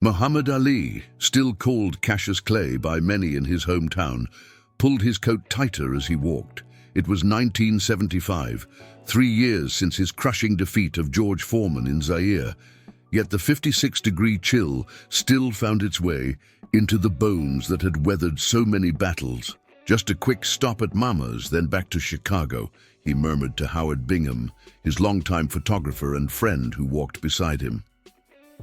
Muhammad Ali, still called Cassius Clay by many in his hometown, pulled his coat tighter as he walked. It was 1975, 3 years since his crushing defeat of George Foreman in Zaire. Yet the 56-degree chill still found its way into the bones that had weathered so many battles. "Just a quick stop at Mama's, then back to Chicago," he murmured to Howard Bingham, his longtime photographer and friend who walked beside him.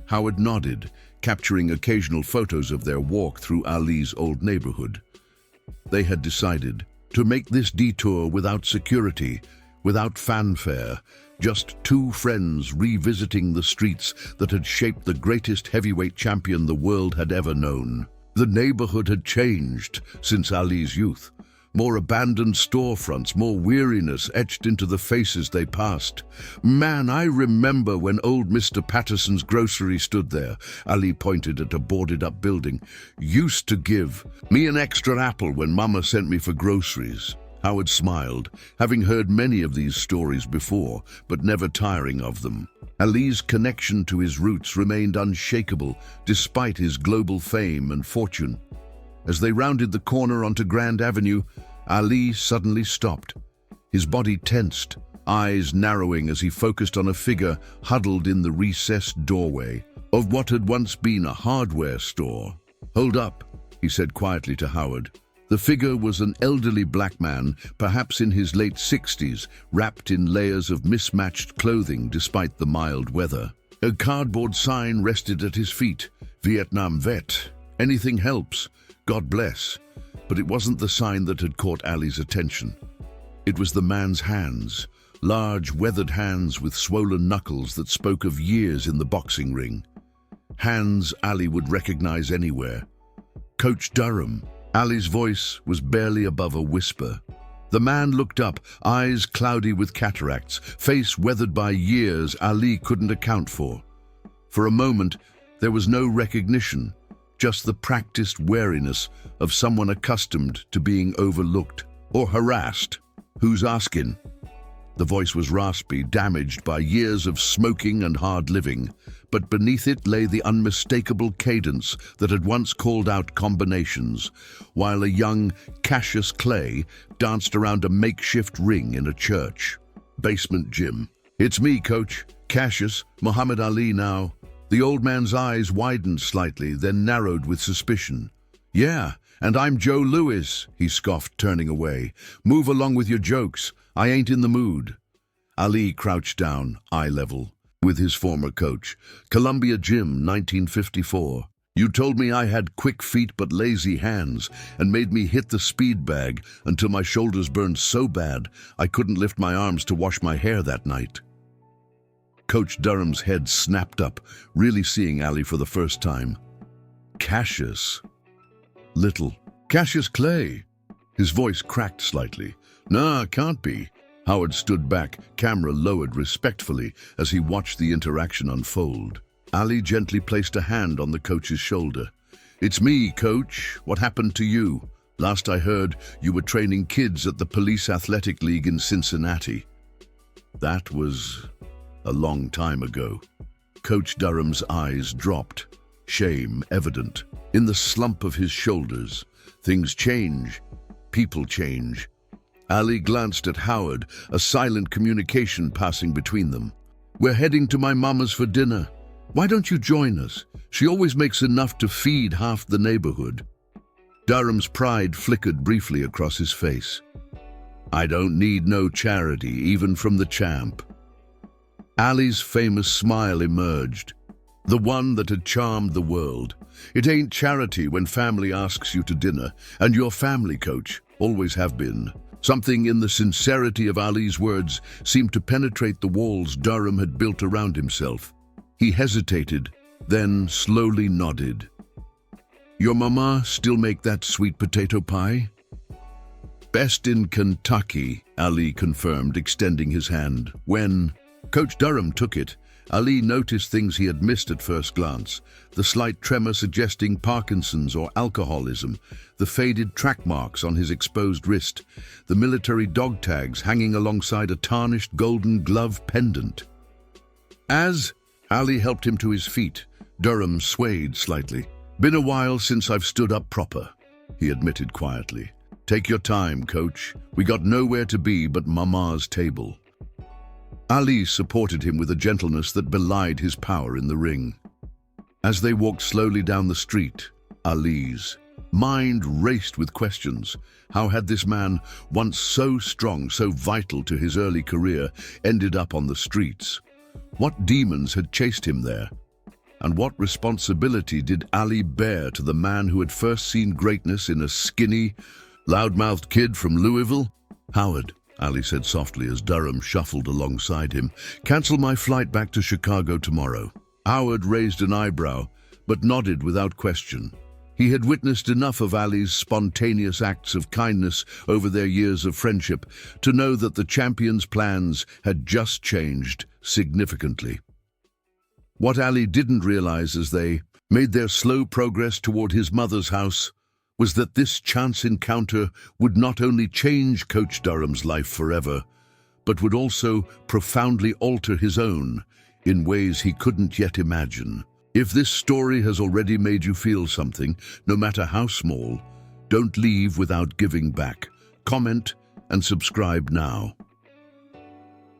Howard nodded, capturing occasional photos of their walk through Ali's old neighborhood. They had decided to make this detour without security, without fanfare, just two friends revisiting the streets that had shaped the greatest heavyweight champion the world had ever known. The neighborhood had changed since Ali's youth. More abandoned storefronts, more weariness etched into the faces they passed. "Man, I remember when old Mr. Patterson's grocery stood there," Ali pointed at a boarded-up building. "Used to give me an extra apple when Mama sent me for groceries." Howard smiled, having heard many of these stories before, but never tiring of them. Ali's connection to his roots remained unshakable, despite his global fame and fortune. As they rounded the corner onto Grand Avenue, Ali suddenly stopped. His body tensed, eyes narrowing as he focused on a figure huddled in the recessed doorway of what had once been a hardware store. "Hold up," he said quietly to Howard. The figure was an elderly black man, perhaps in his late 60s, wrapped in layers of mismatched clothing despite the mild weather. A cardboard sign rested at his feet, "Vietnam Vet. Anything helps. God bless." But it wasn't the sign that had caught Ali's attention. It was the man's hands, large, weathered hands with swollen knuckles that spoke of years in the boxing ring. Hands Ali would recognize anywhere. Coach Durham. Ali's voice was barely above a whisper. The man looked up, eyes cloudy with cataracts, face weathered by years Ali couldn't account for. For a moment, there was no recognition, just the practiced wariness of someone accustomed to being overlooked or harassed. "Who's asking?" The voice was raspy, damaged by years of smoking and hard living, but beneath it lay the unmistakable cadence that had once called out combinations, while a young Cassius Clay danced around a makeshift ring in a church. Basement gym. "It's me, Coach. Cassius, Muhammad Ali now." The old man's eyes widened slightly, then narrowed with suspicion. "Yeah, and I'm Joe Louis," he scoffed, turning away. "Move along with your jokes. I ain't in the mood." Ali crouched down, eye level, with his former coach. "Columbia Gym, 1954. You told me I had quick feet but lazy hands, and made me hit the speed bag until my shoulders burned so bad I couldn't lift my arms to wash my hair that night." Coach Durham's head snapped up, really seeing Ali for the first time. "Cassius? Little. Cassius Clay." His voice cracked slightly. "Nah, can't be." Howard stood back, camera lowered respectfully as he watched the interaction unfold. Ali gently placed a hand on the coach's shoulder. "It's me, Coach. What happened to you? Last I heard, you were training kids at the Police Athletic League in Cincinnati." "That was a long time ago." Coach Durham's eyes dropped, shame evident. In the slump of his shoulders, things change. People change. Ali glanced at Howard, a silent communication passing between them. "We're heading to my mama's for dinner. Why don't you join us? She always makes enough to feed half the neighborhood." Durham's pride flickered briefly across his face. "I don't need no charity, even from the champ." Ali's famous smile emerged, the one that had charmed the world. "It ain't charity when family asks you to dinner, and you're family, Coach, always have been." Something in the sincerity of Ali's words seemed to penetrate the walls Durham had built around himself. He hesitated, then slowly nodded. "Your mama still make that sweet potato pie?" "Best in Kentucky," Ali confirmed, extending his hand. When Coach Durham took it, Ali noticed things he had missed at first glance, the slight tremor suggesting Parkinson's or alcoholism, the faded track marks on his exposed wrist, the military dog tags hanging alongside a tarnished golden glove pendant. As Ali helped him to his feet, Durham swayed slightly. "Been a while since I've stood up proper," he admitted quietly. "Take your time, coach. We got nowhere to be but Mama's table." Ali supported him with a gentleness that belied his power in the ring. As they walked slowly down the street, Ali's mind raced with questions. How had this man, once so strong, so vital to his early career, ended up on the streets? What demons had chased him there? And what responsibility did Ali bear to the man who had first seen greatness in a skinny, loudmouthed kid from Louisville? "Howard," Ali said softly as Durham shuffled alongside him, "cancel my flight back to Chicago tomorrow." Howard raised an eyebrow, but nodded without question. He had witnessed enough of Ali's spontaneous acts of kindness over their years of friendship to know that the champion's plans had just changed significantly. What Ali didn't realize as they made their slow progress toward his mother's house was that this chance encounter would not only change Coach Durham's life forever, but would also profoundly alter his own in ways he couldn't yet imagine. If this story has already made you feel something, no matter how small, don't leave without giving back. Comment and subscribe now.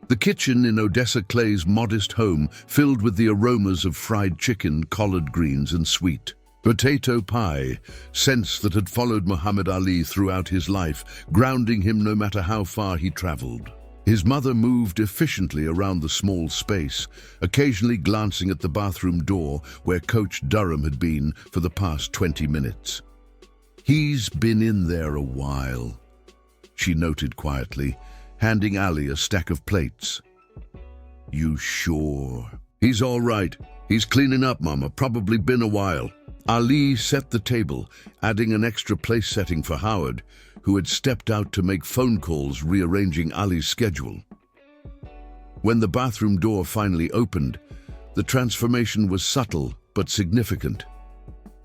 The kitchen in Odessa Clay's modest home filled with the aromas of fried chicken, collard greens, and sweet potato pie, scents that had followed Muhammad Ali throughout his life, grounding him no matter how far he traveled. His mother moved efficiently around the small space, occasionally glancing at the bathroom door where Coach Durham had been for the past 20 minutes. "He's been in there a while," she noted quietly, handing Ali a stack of plates. "You sure?" "He's all right. He's cleaning up, Mama. Probably been a while." Ali set the table, adding an extra place setting for Howard, who had stepped out to make phone calls, rearranging Ali's schedule. When the bathroom door finally opened, the transformation was subtle but significant.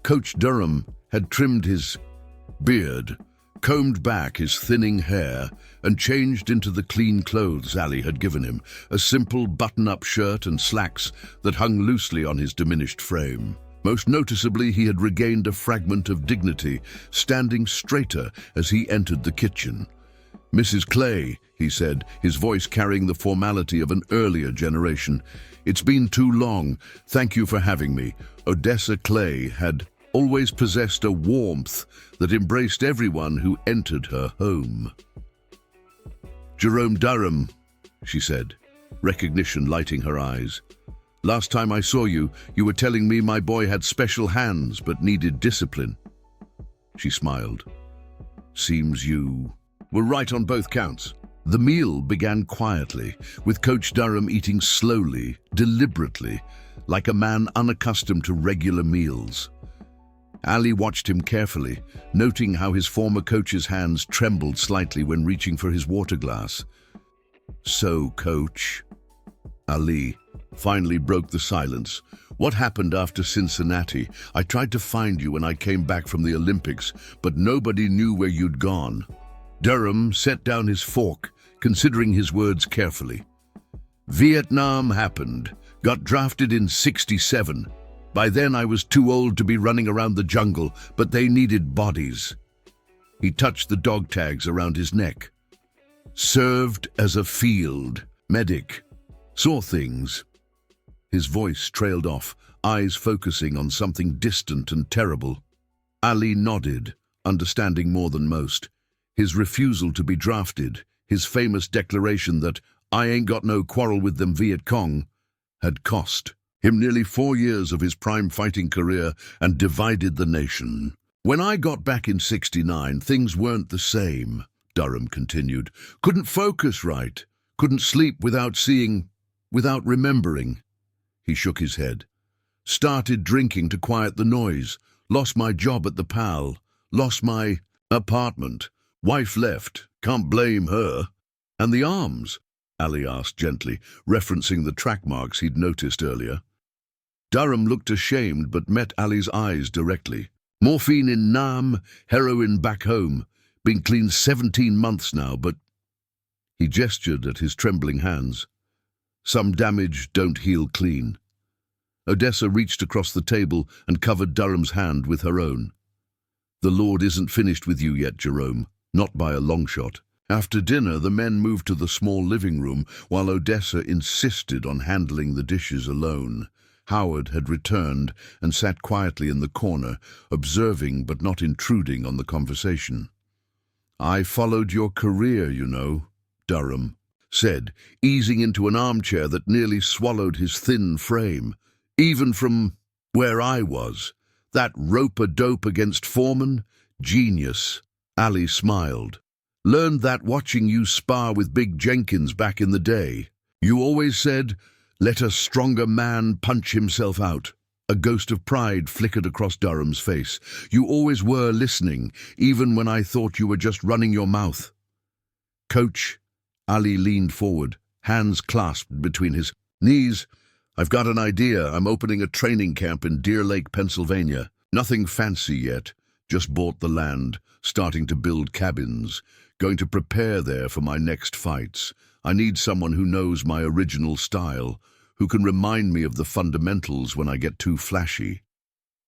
Coach Durham had trimmed his beard, combed back his thinning hair, and changed into the clean clothes Ali had given him, a simple button-up shirt and slacks that hung loosely on his diminished frame. Most noticeably, he had regained a fragment of dignity, standing straighter as he entered the kitchen. "Mrs. Clay," he said, his voice carrying the formality of an earlier generation, "it's been too long. Thank you for having me." Odessa Clay had always possessed a warmth that embraced everyone who entered her home. "Jerome Durham," she said, recognition lighting her eyes. "Last time I saw you, you were telling me my boy had special hands but needed discipline." She smiled. "Seems you were right on both counts." The meal began quietly, with Coach Durham eating slowly, deliberately, like a man unaccustomed to regular meals. Ali watched him carefully, noting how his former coach's hands trembled slightly when reaching for his water glass. "So, Coach," Ali finally broke the silence. "What happened after Cincinnati? I tried to find you when I came back from the Olympics, but nobody knew where you'd gone." Durham set down his fork, considering his words carefully. "Vietnam happened. Got drafted in '67. By then I was too old to be running around the jungle, but they needed bodies." He touched the dog tags around his neck. "Served as a field medic. Saw things." His voice trailed off, eyes focusing on something distant and terrible. Ali nodded, understanding more than most. His refusal to be drafted, his famous declaration that "I ain't got no quarrel with them Viet Cong," had cost him nearly 4 years of his prime fighting career and divided the nation. "When I got back in '69, things weren't the same," Durham continued. "Couldn't focus right, couldn't sleep without seeing, without remembering." He shook his head. "Started drinking to quiet the noise. Lost my job at the PAL. Lost my apartment. Wife left. Can't blame her." "And the arms?" Ali asked gently, referencing the track marks he'd noticed earlier. Durham looked ashamed but met Ali's eyes directly. "Morphine in Nam, heroin back home. Been clean 17 months now, but..." He gestured at his trembling hands. "Some damage don't heal clean." Odessa reached across the table and covered Durham's hand with her own. "The Lord isn't finished with you yet, Jerome. Not by a long shot." After dinner, the men moved to the small living room, while Odessa insisted on handling the dishes alone. Howard had returned and sat quietly in the corner, observing but not intruding on the conversation. "I followed your career, you know," Durham said, easing into an armchair that nearly swallowed his thin frame. "Even from where I was. That rope-a-dope against Foreman? Genius." Ali smiled. "Learned that watching you spar with Big Jenkins back in the day. You always said, 'Let a stronger man punch himself out.'" A ghost of pride flickered across Durham's face. "You always were listening, even when I thought you were just running your mouth." "Coach," Ali leaned forward, hands clasped between his knees. "I've got an idea. I'm opening a training camp in Deer Lake, Pennsylvania. Nothing fancy yet. Just bought the land, starting to build cabins. Going to prepare there for my next fights. I need someone who knows my original style, who can remind me of the fundamentals when I get too flashy."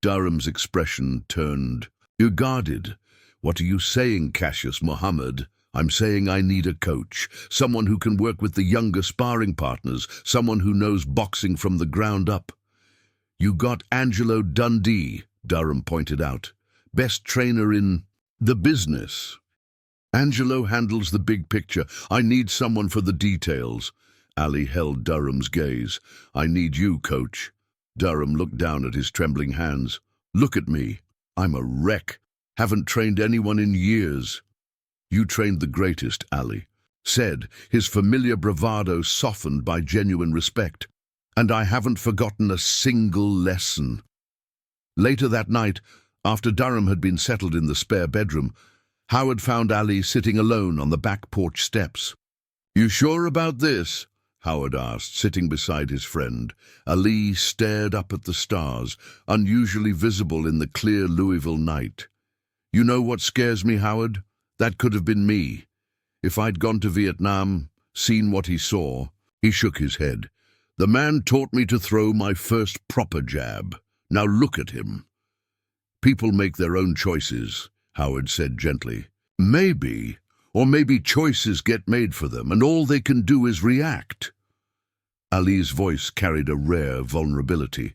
Durham's expression turned. "You're guarded. What are you saying, Cassius Muhammad?" "I'm saying I need a coach, someone who can work with the younger sparring partners, someone who knows boxing from the ground up." "You got Angelo Dundee," Durham pointed out. "Best trainer in the business. Angelo handles the big picture. I need someone for the details." Ali held Durham's gaze. "I need you, coach." Durham looked down at his trembling hands. "Look at me. I'm a wreck. Haven't trained anyone in years." "You trained the greatest," Ali said, his familiar bravado softened by genuine respect. "And I haven't forgotten a single lesson." Later that night, after Durham had been settled in the spare bedroom, Howard found Ali sitting alone on the back porch steps. "You sure about this?" Howard asked, sitting beside his friend. Ali stared up at the stars, unusually visible in the clear Louisville night. "You know what scares me, Howard? That could have been me. If I'd gone to Vietnam, seen what he saw." He shook his head. "The man taught me to throw my first proper jab. Now look at him." "People make their own choices," Howard said gently. "Maybe, or maybe choices get made for them, and all they can do is react." Ali's voice carried a rare vulnerability.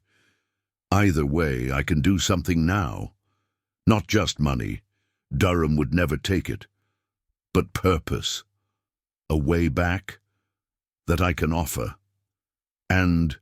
"Either way, I can do something now. Not just money. Durham would never take it. But purpose. A way back that I can offer. And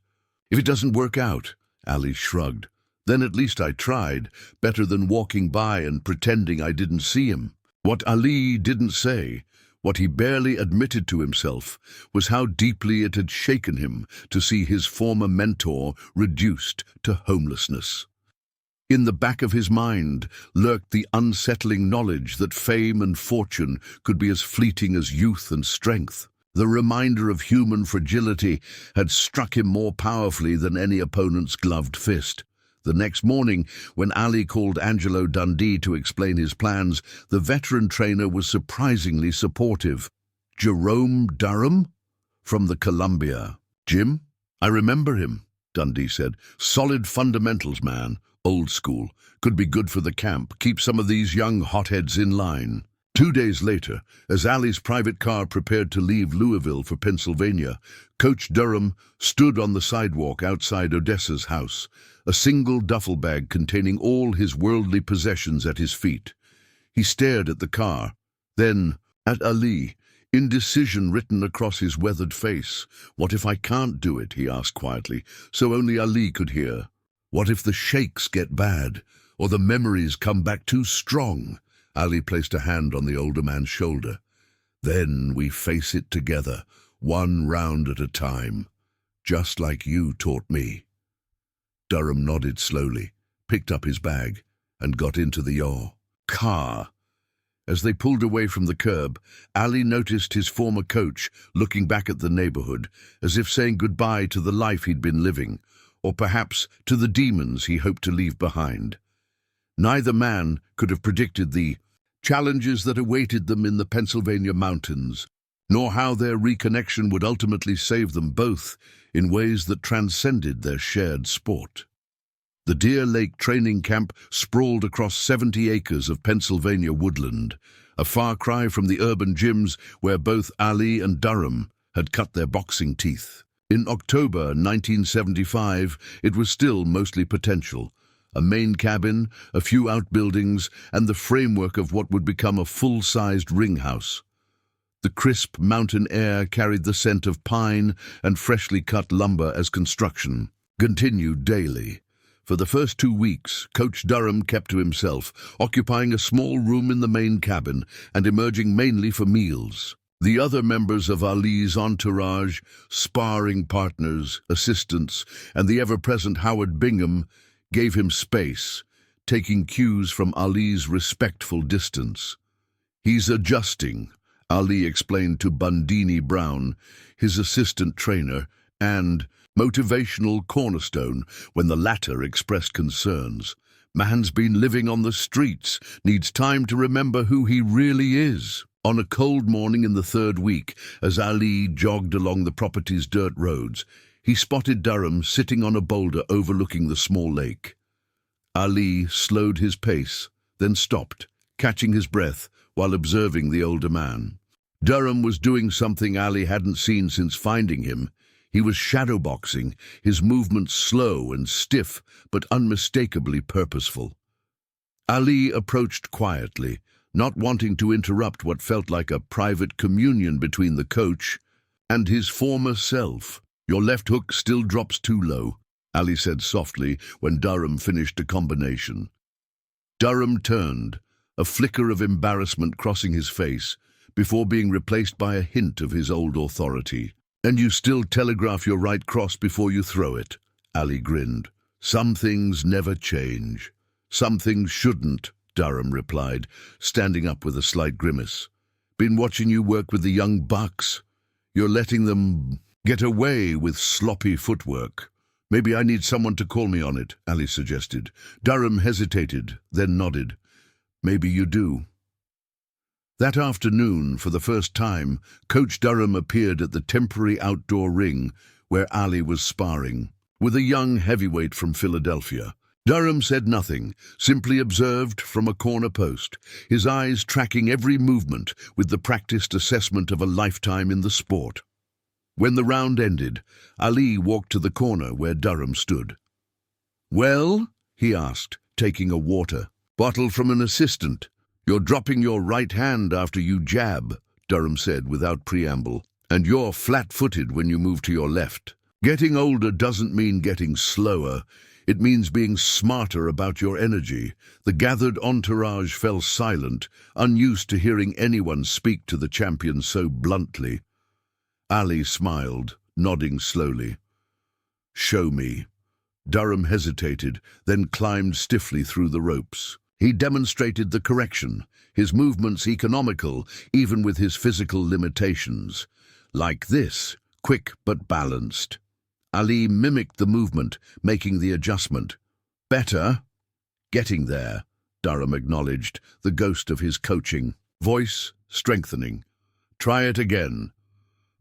if it doesn't work out," Ali shrugged, "then at least I tried, better than walking by and pretending I didn't see him." What Ali didn't say, what he barely admitted to himself, was how deeply it had shaken him to see his former mentor reduced to homelessness. In the back of his mind lurked the unsettling knowledge that fame and fortune could be as fleeting as youth and strength. The reminder of human fragility had struck him more powerfully than any opponent's gloved fist. The next morning, when Ali called Angelo Dundee to explain his plans, the veteran trainer was surprisingly supportive. "Jerome Durham? From the Columbia. Jim? I remember him," Dundee said. "Solid fundamentals, man. Old school. Could be good for the camp. Keep some of these young hotheads in line." 2 days later, as Ali's private car prepared to leave Louisville for Pennsylvania, Coach Durham stood on the sidewalk outside Odessa's house, a single duffel bag containing all his worldly possessions at his feet. He stared at the car, then at Ali, indecision written across his weathered face. "What if I can't do it?" he asked quietly, so only Ali could hear. "What if the shakes get bad, or the memories come back too strong?" Ali placed a hand on the older man's shoulder. "Then we face it together, one round at a time, just like you taught me." Durham nodded slowly, picked up his bag, and got into the car. As they pulled away from the curb, Ali noticed his former coach looking back at the neighborhood, as if saying goodbye to the life he'd been living, or perhaps to the demons he hoped to leave behind. Neither man could have predicted the challenges that awaited them in the Pennsylvania mountains. nor how their reconnection would ultimately save them both in ways that transcended their shared sport. The Deer Lake training camp sprawled across 70 acres of Pennsylvania woodland, a far cry from the urban gyms where both Ali and Durham had cut their boxing teeth. In October 1975, it was still mostly potential. A main cabin, a few outbuildings, and the framework of what would become a full-sized ring house. The crisp mountain air carried the scent of pine and freshly cut lumber as construction continued daily. For the first 2 weeks, Coach Durham kept to himself, occupying a small room in the main cabin and emerging mainly for meals. The other members of Ali's entourage, sparring partners, assistants, and the ever-present Howard Bingham gave him space, taking cues from Ali's respectful distance. "He's adjusting," Ali explained to Bundini Brown, his assistant trainer, and motivational cornerstone when the latter expressed concerns. "Man's been living on the streets, needs time to remember who he really is." On a cold morning in the 3rd week, as Ali jogged along the property's dirt roads, he spotted Durham sitting on a boulder overlooking the small lake. Ali slowed his pace, then stopped, catching his breath while observing the older man. Durham was doing something Ali hadn't seen since finding him. He was shadowboxing, his movements slow and stiff, but unmistakably purposeful. Ali approached quietly, not wanting to interrupt what felt like a private communion between the coach and his former self. "Your left hook still drops too low," Ali said softly when Durham finished a combination. Durham turned, a flicker of embarrassment crossing his face, before being replaced by a hint of his old authority. "And you still telegraph your right cross before you throw it," Ali grinned. "Some things never change. Some things shouldn't," Durham replied, standing up with a slight grimace. "Been watching you work with the young bucks. You're letting them get away with sloppy footwork." "Maybe I need someone to call me on it," Ali suggested. Durham hesitated, then nodded. "Maybe you do." That afternoon, for the first time, Coach Durham appeared at the temporary outdoor ring where Ali was sparring with a young heavyweight from Philadelphia. Durham said nothing, simply observed from a corner post, his eyes tracking every movement with the practiced assessment of a lifetime in the sport. When the round ended, Ali walked to the corner where Durham stood. "Well?" he asked, taking a water bottle from an assistant. "You're dropping your right hand after you jab," Durham said without preamble, "and you're flat-footed when you move to your left. Getting older doesn't mean getting slower. It means being smarter about your energy." The gathered entourage fell silent, unused to hearing anyone speak to the champion so bluntly. Ali smiled, nodding slowly. "Show me." Durham hesitated, then climbed stiffly through the ropes. He demonstrated the correction, his movements economical, even with his physical limitations. Like this, quick but balanced. Ali mimicked the movement, making the adjustment. "Better?" "Getting there," Durham acknowledged, the ghost of his coaching. Voice strengthening. "Try it again."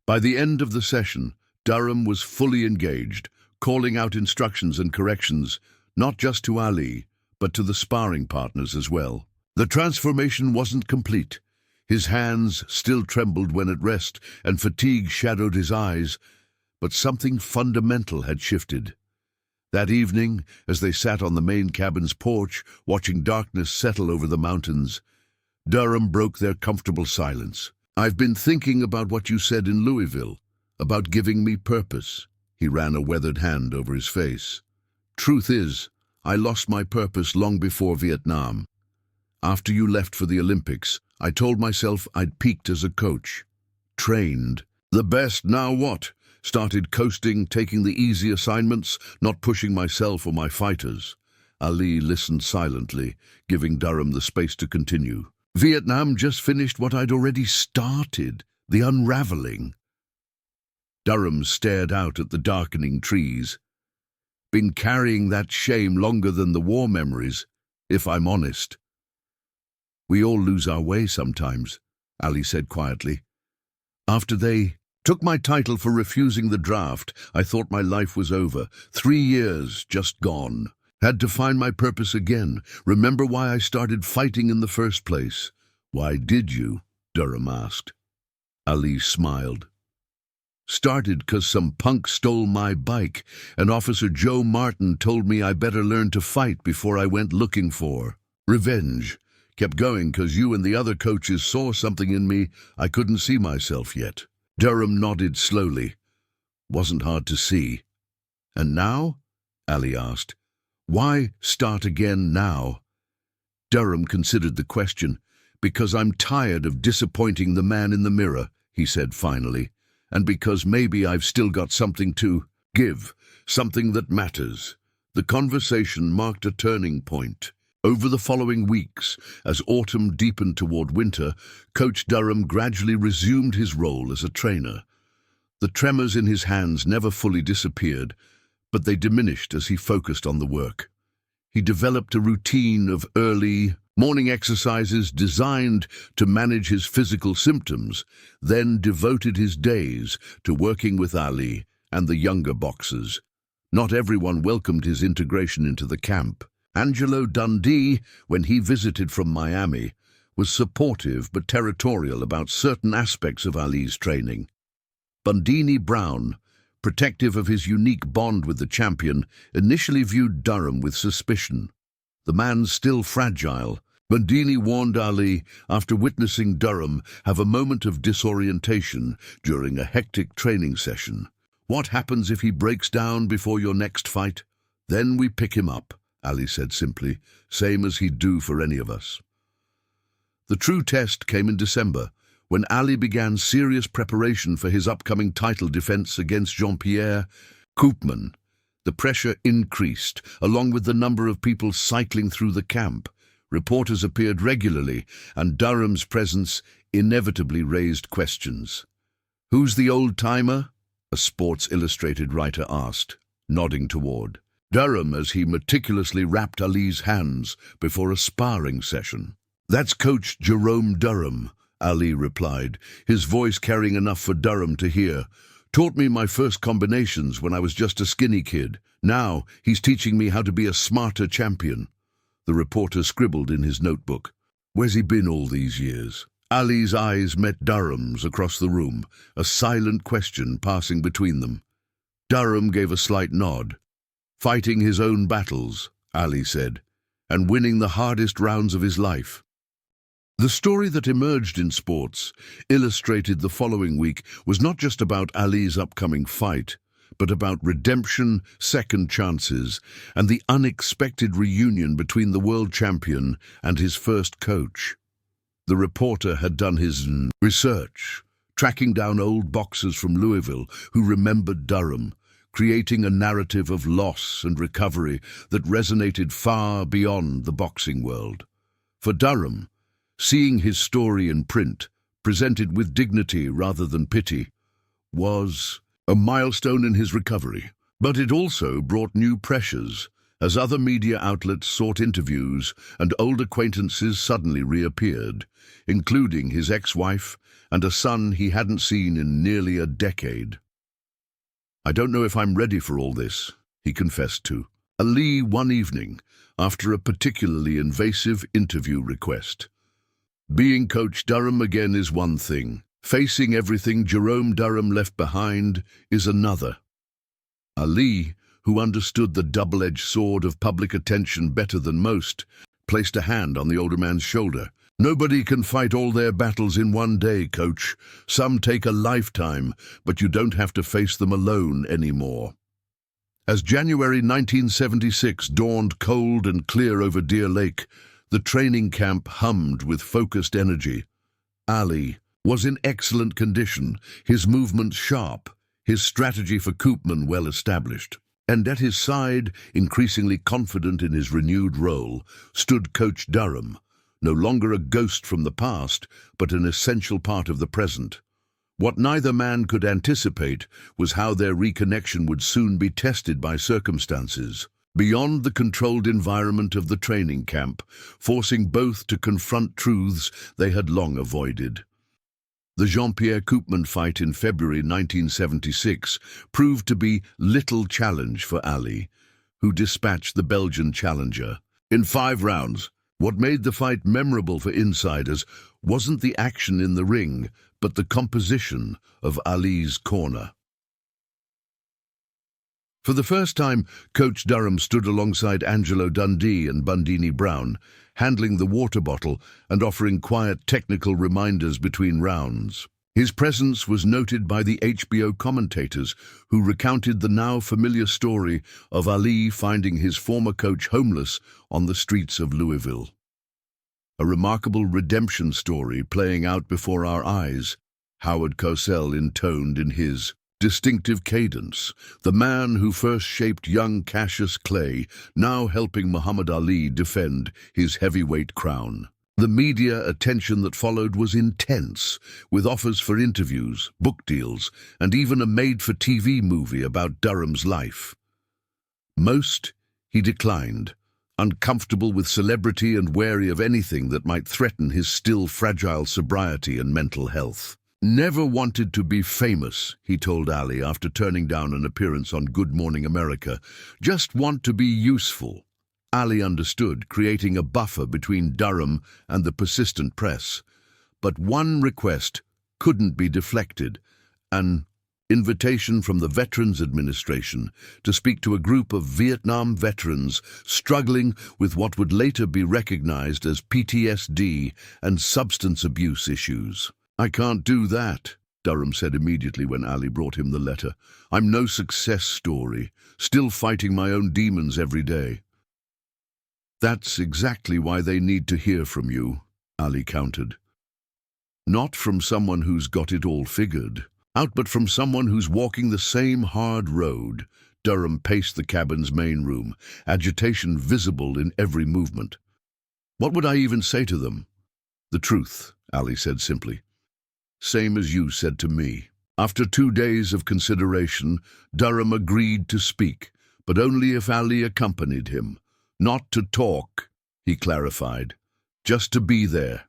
By the end of the session, Durham was fully engaged, calling out instructions and corrections, not just to Ali, but to the sparring partners as well. The transformation wasn't complete. His hands still trembled when at rest, and fatigue shadowed his eyes, but something fundamental had shifted. That evening, as they sat on the main cabin's porch, watching darkness settle over the mountains, Durham broke their comfortable silence. "I've been thinking about what you said in Louisville, about giving me purpose." He ran a weathered hand over his face. "Truth is, I lost my purpose long before Vietnam. After you left for the Olympics, I told myself I'd peaked as a coach. Trained. The best, now what? Started coasting, taking the easy assignments, not pushing myself or my fighters." Ali listened silently, giving Durham the space to continue. "Vietnam just finished what I'd already started, the unraveling." Durham stared out at the darkening trees. "Been carrying that shame longer than the war memories, if I'm honest." "We all lose our way sometimes," Ali said quietly. After they took my title for refusing the draft, I thought my life was over. 3 years just gone. Had to find my purpose again. Remember why I started fighting in the first place. Why did you? Durham asked. Ali smiled. Started 'cause some punk stole my bike, and Officer Joe Martin told me I better learn to fight before I went looking for revenge. Kept going 'cause you and the other coaches saw something in me I couldn't see myself yet. Durham nodded slowly. Wasn't hard to see. And now? Ali asked. Why start again now? Durham considered the question. Because I'm tired of disappointing the man in the mirror, he said finally, and because maybe I've still got something to give, something that matters. The conversation marked a turning point. Over the following weeks, as autumn deepened toward winter, Coach Durham gradually resumed his role as a trainer. The tremors in his hands never fully disappeared, but they diminished as he focused on the work. He developed a routine of early morning exercises designed to manage his physical symptoms, then devoted his days to working with Ali and the younger boxers. Not everyone welcomed his integration into the camp. Angelo Dundee, when he visited from Miami, was supportive but territorial about certain aspects of Ali's training. Bundini Brown, protective of his unique bond with the champion, initially viewed Durham with suspicion. The man's still fragile. Bundini warned Ali after witnessing Durham have a moment of disorientation during a hectic training session. What happens if he breaks down before your next fight? Then we pick him up, Ali said simply, same as he'd do for any of us. The true test came in December, when Ali began serious preparation for his upcoming title defense against Jean-Pierre Koopman. The pressure increased, along with the number of people cycling through the camp. Reporters appeared regularly, and Durham's presence inevitably raised questions. Who's the old-timer? A Sports Illustrated writer asked, nodding toward Durham as he meticulously wrapped Ali's hands before a sparring session. That's Coach Jerome Durham, Ali replied, his voice carrying enough for Durham to hear. Taught me my first combinations when I was just a skinny kid. Now he's teaching me how to be a smarter champion. The reporter scribbled in his notebook. Where's he been all these years? Ali's eyes met Durham's across the room, a silent question passing between them. Durham gave a slight nod. Fighting his own battles, Ali said, and winning the hardest rounds of his life. The story that emerged in Sports Illustrated the following week was not just about Ali's upcoming fight, but about redemption, second chances, and the unexpected reunion between the world champion and his first coach. The reporter had done his research, tracking down old boxers from Louisville who remembered Durham, creating a narrative of loss and recovery that resonated far beyond the boxing world. For Durham, seeing his story in print, presented with dignity rather than pity, was a milestone in his recovery. But it also brought new pressures, as other media outlets sought interviews and old acquaintances suddenly reappeared, including his ex-wife and a son he hadn't seen in nearly a decade. I don't know if I'm ready for all this, he confessed to Ali one evening after a particularly invasive interview request. Being Coach Durham again is one thing. Facing everything Jerome Durham left behind is another. Ali, who understood the double-edged sword of public attention better than most, placed a hand on the older man's shoulder. Nobody can fight all their battles in one day, Coach. Some take a lifetime, but you don't have to face them alone anymore. As January 1976 dawned cold and clear over Deer Lake, the training camp hummed with focused energy. Ali was in excellent condition, his movements sharp, his strategy for Koopman well established. And at his side, increasingly confident in his renewed role, stood Coach Durham, no longer a ghost from the past, but an essential part of the present. What neither man could anticipate was how their reconnection would soon be tested by circumstances, beyond the controlled environment of the training camp, forcing both to confront truths they had long avoided. The Jean-Pierre Koopman fight in February 1976 proved to be little challenge for Ali, who dispatched the Belgian challenger. In 5 rounds, what made the fight memorable for insiders wasn't the action in the ring, but the composition of Ali's corner. For the first time, Coach Durham stood alongside Angelo Dundee and Bundini Brown, handling the water bottle and offering quiet technical reminders between rounds. His presence was noted by the HBO commentators, who recounted the now familiar story of Ali finding his former coach homeless on the streets of Louisville. A remarkable redemption story playing out before our eyes, Howard Cosell intoned in his distinctive cadence, the man who first shaped young Cassius Clay, now helping Muhammad Ali defend his heavyweight crown. The media attention that followed was intense, with offers for interviews, book deals, and even a made-for-TV movie about Durham's life. Most he declined, uncomfortable with celebrity and wary of anything that might threaten his still fragile sobriety and mental health. "Never wanted to be famous," he told Ali after turning down an appearance on Good Morning America. "Just want to be useful." Ali understood, creating a buffer between Durham and the persistent press. But one request couldn't be deflected: an invitation from the Veterans Administration to speak to a group of Vietnam veterans struggling with what would later be recognized as PTSD and substance abuse issues. "I can't do that," Durham said immediately when Ali brought him the letter. "I'm no success story, still fighting my own demons every day." "That's exactly why they need to hear from you," Ali countered. "Not from someone who's got it all figured out, but from someone who's walking the same hard road." Durham paced the cabin's main room, agitation visible in every movement. "What would I even say to them?" "The truth," Ali said simply. "Same as you said to me." After 2 days of consideration, Durham agreed to speak, but only if Ali accompanied him. "Not to talk," he clarified, "just to be there.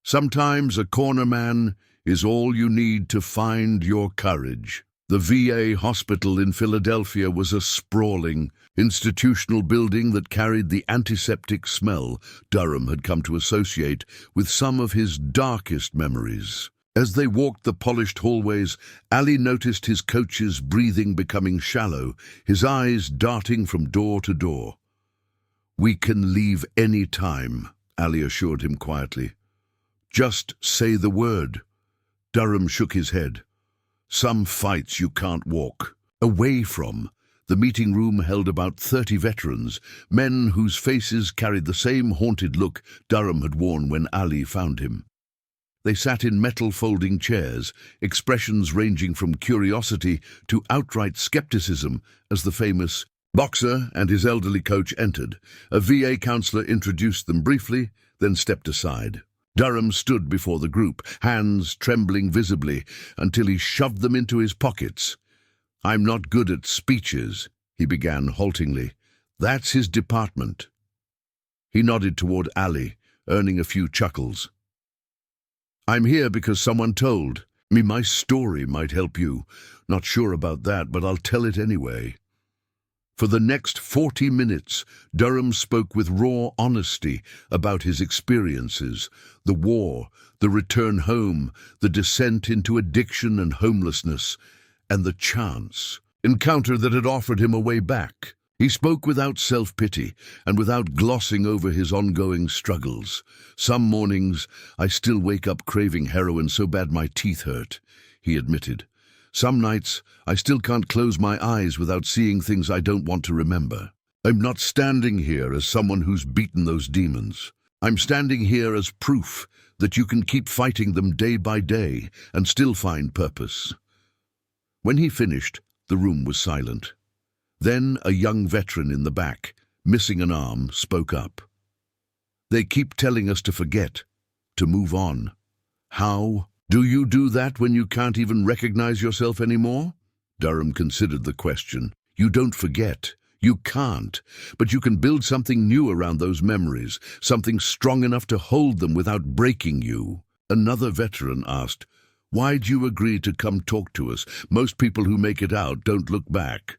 Sometimes a corner man is all you need to find your courage." The VA hospital in Philadelphia was a sprawling, institutional building that carried the antiseptic smell Durham had come to associate with some of his darkest memories. As they walked the polished hallways, Ali noticed his coach's breathing becoming shallow, his eyes darting from door to door. "We can leave any time," Ali assured him quietly. "Just say the word." Durham shook his head. "Some fights you can't walk away from." The meeting room held about 30 veterans, men whose faces carried the same haunted look Durham had worn when Ali found him. They sat in metal folding chairs, expressions ranging from curiosity to outright skepticism as the famous boxer and his elderly coach entered. A VA counselor introduced them briefly, then stepped aside. Durham stood before the group, hands trembling visibly, until he shoved them into his pockets. "I'm not good at speeches," he began haltingly. "That's his department." He nodded toward Ali, earning a few chuckles. "I'm here because someone told me my story might help you. Not sure about that, but I'll tell it anyway." For the next 40 minutes, Durham spoke with raw honesty about his experiences: the war, the return home, the descent into addiction and homelessness, and the chance encounter that had offered him a way back. He spoke without self-pity and without glossing over his ongoing struggles. "Some mornings, I still wake up craving heroin so bad my teeth hurt," he admitted. "Some nights, I still can't close my eyes without seeing things I don't want to remember." "I'm not standing here as someone who's beaten those demons. I'm standing here as proof that you can keep fighting them day by day and still find purpose." When he finished, the room was silent. Then a young veteran in the back, missing an arm, spoke up. "They keep telling us to forget, to move on. How do you do that when you can't even recognize yourself anymore?" Durham considered the question. "You don't forget. You can't. But you can build something new around those memories, something strong enough to hold them without breaking you." Another veteran asked, "Why'd you agree to come talk to us? Most people who make it out don't look back."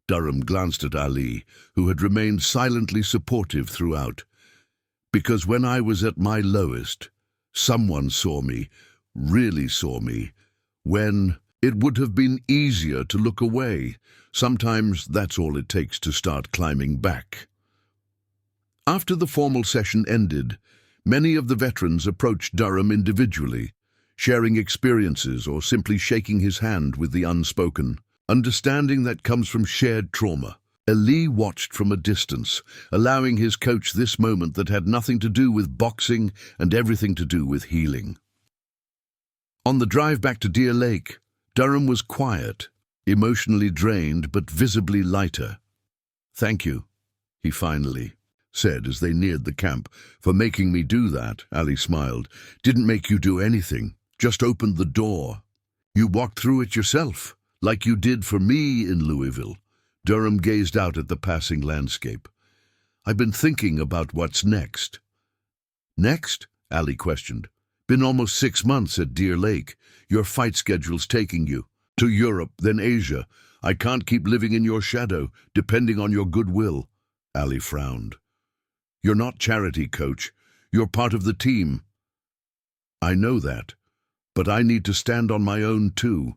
Durham glanced at Ali, who had remained silently supportive throughout. "Because when I was at my lowest, someone saw me, really saw me, when it would have been easier to look away. Sometimes that's all it takes to start climbing back." After the formal session ended, many of the veterans approached Durham individually, sharing experiences or simply shaking his hand with the unspoken. Understanding that comes from shared trauma, Ali watched from a distance, allowing his coach this moment that had nothing to do with boxing and everything to do with healing. On the drive back to Deer Lake, Durham was quiet, emotionally drained but visibly lighter. "Thank you," he finally said as they neared the camp. "For making me do that," Ali smiled. "Didn't make you do anything, just opened the door. You walked through it yourself, like you did for me in Louisville." Durham gazed out at the passing landscape. "I've been thinking about what's next." "Next?" Ali questioned. "Been almost 6 months at Deer Lake. Your fight schedule's taking you to Europe, then Asia. I can't keep living in your shadow, depending on your goodwill." Ali frowned. "You're not charity, coach. You're part of the team." "I know that, but I need to stand on my own too."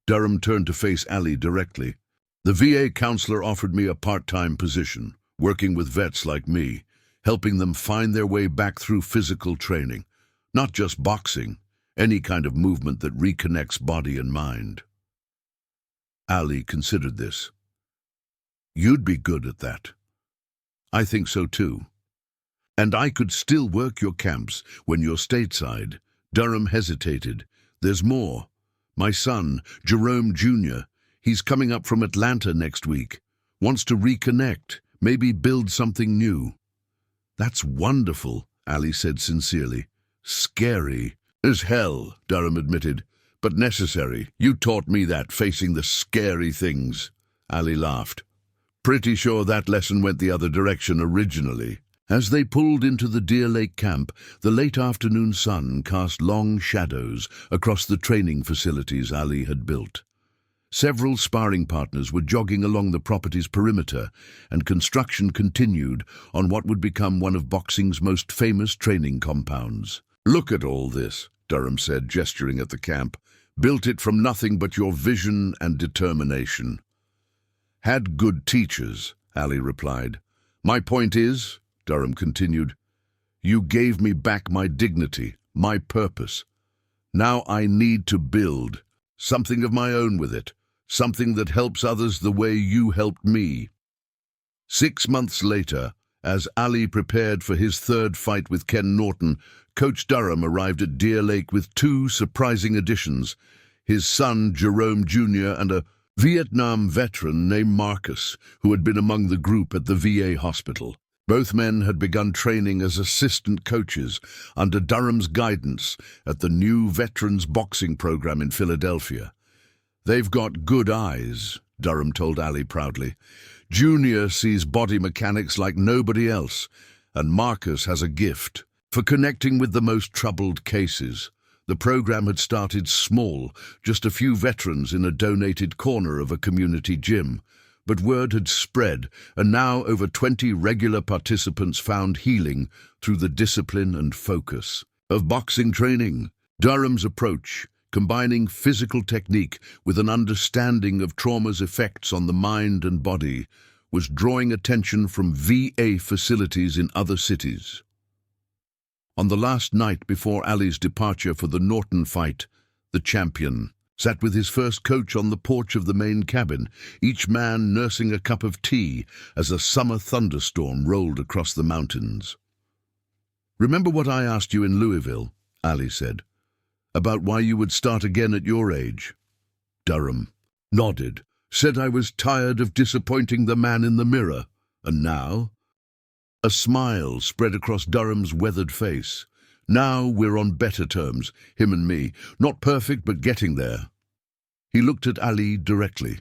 Durham turned to face Ali directly. "The VA counselor offered me a part-time position, working with vets like me, helping them find their way back through physical training. Not just boxing, any kind of movement that reconnects body and mind." Ali considered this. "You'd be good at that." "I think so too. And I could still work your camps when you're stateside." Durham hesitated. "There's more. My son, Jerome Jr., he's coming up from Atlanta next week. Wants to reconnect, maybe build something new." "That's wonderful," Ali said sincerely. "Scary as hell," Durham admitted, "but necessary. You taught me that, facing the scary things." Ali laughed. "Pretty sure that lesson went the other direction originally." As they pulled into the Deer Lake camp, the late afternoon sun cast long shadows across the training facilities Ali had built. Several sparring partners were jogging along the property's perimeter, and construction continued on what would become one of boxing's most famous training compounds. "Look at all this," Durham said, gesturing at the camp. "Built it from nothing but your vision and determination." "Had good teachers," Ali replied. "My point is," Durham continued, "you gave me back my dignity, my purpose. Now I need to build something of my own with it, something that helps others the way you helped me." 6 months later, as Ali prepared for his third fight with Ken Norton, Coach Durham arrived at Deer Lake with 2 surprising additions: his son, Jerome Jr., and a Vietnam veteran named Marcus, who had been among the group at the VA hospital. Both men had begun training as assistant coaches under Durham's guidance at the new Veterans Boxing Program in Philadelphia. "They've got good eyes," Durham told Ali proudly. "Junior sees body mechanics like nobody else, and Marcus has a gift for connecting with the most troubled cases." The program had started small, just a few veterans in a donated corner of a community gym. But word had spread, and now over 20 regular participants found healing through the discipline and focus of boxing training. Durham's approach, combining physical technique with an understanding of trauma's effects on the mind and body, was drawing attention from VA facilities in other cities. On the last night before Ali's departure for the Norton fight, the champion sat with his first coach on the porch of the main cabin, each man nursing a cup of tea as a summer thunderstorm rolled across the mountains. "Remember what I asked you in Louisville?" Ali said. "About why you would start again at your age?" Durham nodded, said I was tired of disappointing the man in the mirror. "And now?" A smile spread across Durham's weathered face. "Now we're on better terms, him and me. Not perfect, but getting there." He looked at Ali directly.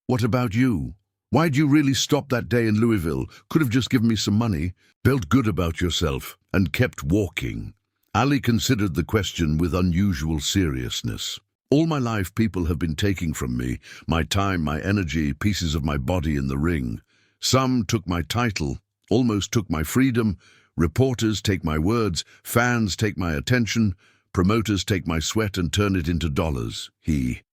"What about you? Why'd you really stop that day in Louisville? Could have just given me some money, felt good about yourself, and kept walking." Ali considered the question with unusual seriousness. All my life people have been taking from me, my time, my energy, pieces of my body in the ring. Some took my title, almost took my freedom. Reporters take my words, fans take my attention, promoters take my sweat and turn it into dollars. He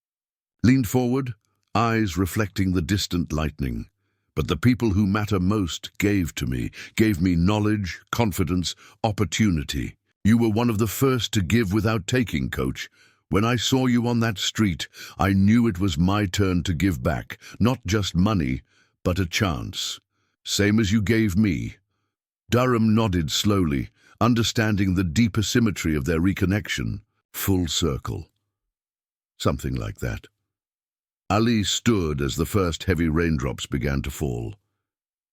leaned forward, eyes reflecting the distant lightning. But the people who matter most gave me knowledge, confidence, opportunity. You were one of the first to give without taking, Coach. When I saw you on that street, I knew it was my turn to give back, not just money, but a chance. Same as you gave me. Durham nodded slowly, understanding the deeper symmetry of their reconnection. Full circle. Something like that. Ali stood as the first heavy raindrops began to fall.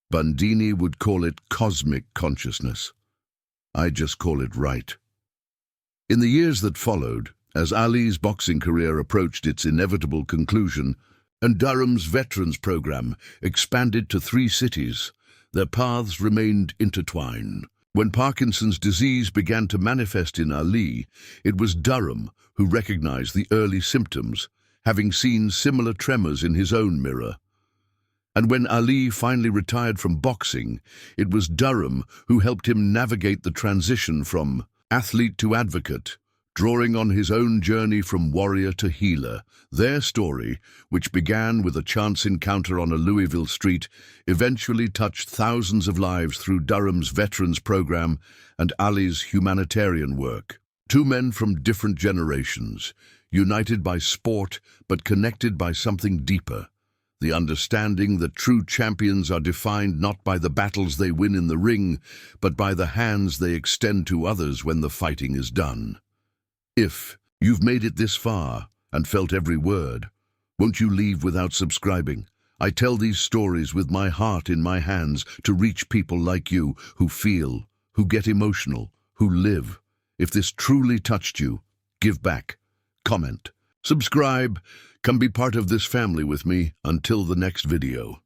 Bandini would call it cosmic consciousness. I just call it right. In the years that followed, as Ali's boxing career approached its inevitable conclusion, and Durham's veterans program expanded to 3 cities, their paths remained intertwined. When Parkinson's disease began to manifest in Ali, it was Durham who recognized the early symptoms, having seen similar tremors in his own mirror. And when Ali finally retired from boxing, it was Durham who helped him navigate the transition from athlete to advocate, drawing on his own journey from warrior to healer. Their story, which began with a chance encounter on a Louisville street, eventually touched thousands of lives through Durham's veterans program and Ali's humanitarian work. 2 men from different generations, united by sport but connected by something deeper. The understanding that true champions are defined not by the battles they win in the ring, but by the hands they extend to others when the fighting is done. If you've made it this far and felt every word, won't you leave without subscribing? I tell these stories with my heart in my hands to reach people like you who feel, who get emotional, who live. If this truly touched you, give back, comment, subscribe, come be part of this family with me until the next video.